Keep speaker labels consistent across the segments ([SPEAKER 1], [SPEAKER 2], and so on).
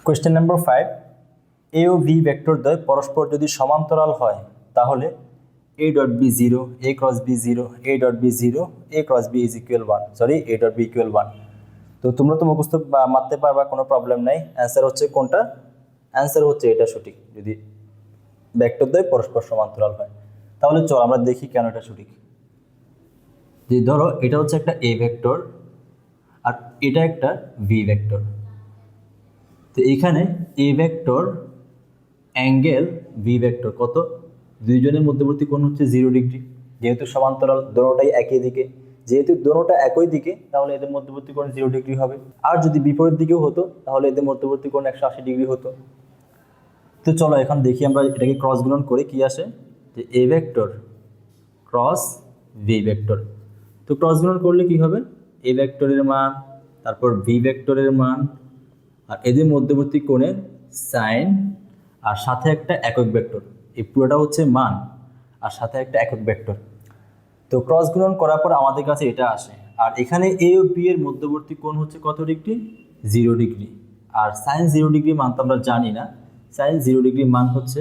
[SPEAKER 1] Question number 5, A ও B vector দ্বয় পরস্পর যদি সমান্তরাল হয় তাহলে A dot B zero, A cross B zero, A dot B zero, A cross B is equal 1, A dot B equal 1। তো তোমরা তো মুখস্থ মারতে পারবা, কোনো প্রবলেম নাই। অ্যান্সার হচ্ছে কোনটা? অ্যান্সার হচ্ছে এটা সঠিক, যদি ভেক্টর দ্বয় পরস্পর সমান্তরাল হয়। তাহলে চল আমরা দেখি কেন এটা সঠিক। যে ধরো এটা হচ্ছে একটা এ ভেক্টর আর এটা একটা ভি ভেক্টর। তো এখানে এ ভেক্টর অ্যাঙ্গেল ভি ভেক্টর কত? দুইজনের মধ্যবর্তী কোণ হচ্ছে 0 ডিগ্রি। যেহেতু সমান্তরাল, দোনোটাই একই দিকে, যেহেতু দোনোটা একই দিকে তাহলে এদের মধ্যবর্তী কোণ 0 ডিগ্রি হবে। আর যদি বিপরীত দিকেও হতো তাহলে এদের মধ্যবর্তী কোণ 180 ডিগ্রি হতো। তো চলো এখন দেখি আমরা এটাকে ক্রস গুণন করে কি আসে, যে এ ভেক্টর ক্রস ভি ভেক্টর। তো ক্রস গুণন করলে কি হবে? এ ভেক্টরের মান, তারপর ভি ভেক্টরের মান, আর এদের মধ্যবর্তী কোণের সাইন, আর সাথে একটা একক ভেক্টর। এই পুরোটা হচ্ছে মান আর সাথে একটা একক ভেক্টর। তো ক্রস গুণন করার পর আমাদের কাছে এটা আসে। আর এখানে এ ও বি এর মধ্যবর্তী কোণ হচ্ছে কত ডিগ্রি? 0 ডিগ্রি। আর সাইন 0 ডিগ্রি মান তো আমরা জানি না, সাইন 0 ডিগ্রি মান হচ্ছে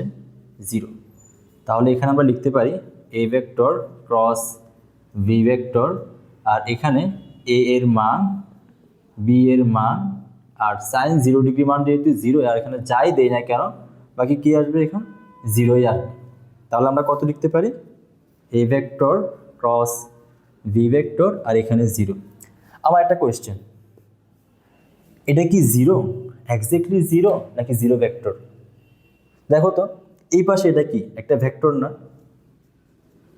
[SPEAKER 1] 0। তাহলে এখানে আমরা লিখতে পারি A vector cross V vector, আর এখানে এ এর মান, বি এর মান, আর সাইন 0 ডিগ্রি মান যেহেতু 0, আর এখানে যাই দেয় না কেন বাকি কি আসবে? এখানে 0ই আসবে। তাহলে আমরা কত লিখতে পারি? A vector cross V vector আর এখানে 0। আমার একটা কোয়েশ্চেন, এটা কি 0 এক্স্যাক্টলি 0 নাকি 0 ভেক্টর? দেখো তো এই পাশে এটা কি একটা ভেক্টর না?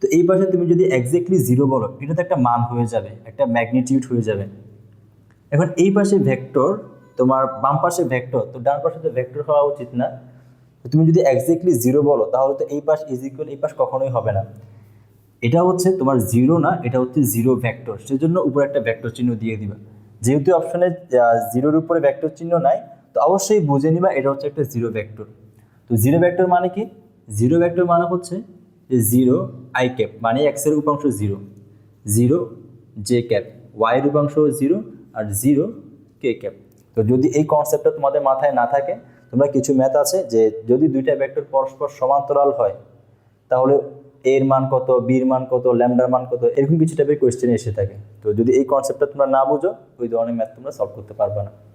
[SPEAKER 1] তো এই পাশে তুমি যদি এক্স্যাক্টলি 0 বলো, এটা তো একটা মান হয়ে যাবে, একটা ম্যাগনিটিউড হয়ে যাবে। এখন এই পাশে ভেক্টর, তোমার বাম পাশে ভেক্টর, তো ডান পাশে তো ভেক্টর হওয়া উচিত না। তো তুমি যদি এক্স্যাক্টলি 0 বলো তাহলে তো এই পাশ ইজ ইকুয়াল এই পাশ কখনোই হবে না। এটা হচ্ছে তোমার 0 না, এটা হচ্ছে 0 ভেক্টর, সেজন্য উপরে একটা ভেক্টর চিহ্ন দিয়ে দিবা। যেহেতু অপশনে 0-র উপরে ভেক্টর চিহ্ন নাই, তো অবশ্যই বুঝে নিবা এটা হচ্ছে একটা 0 ভেক্টর। তো 0 ভেক্টর মানে কি? 0 ভেক্টর মানে হচ্ছে যে 0 আই ক্যাপ মানে এক্স এর উপাংশ 0, 0 জে ক্যাপ ওয়াই এর উপাংশ 0, আর 0 কে ক্যাপ। তো যদি এই কনসেপ্টটা তোমাদের মাথায় না থাকে, তোমরা কিছু ম্যাথ আছে যে যদি দুইটা ভেক্টর পরস্পর সমান্তরাল হয় তাহলে এর মান কত, বির মান কত, ল্যামডার মান কত, এরকম কিছু টাইপের কোয়েশ্চেন এসে থাকে। তো যদি এই কনসেপ্টটা তোমরা না বুঝো, ওই ধরনের ম্যাথ তোমরা সলভ করতে পারবে না।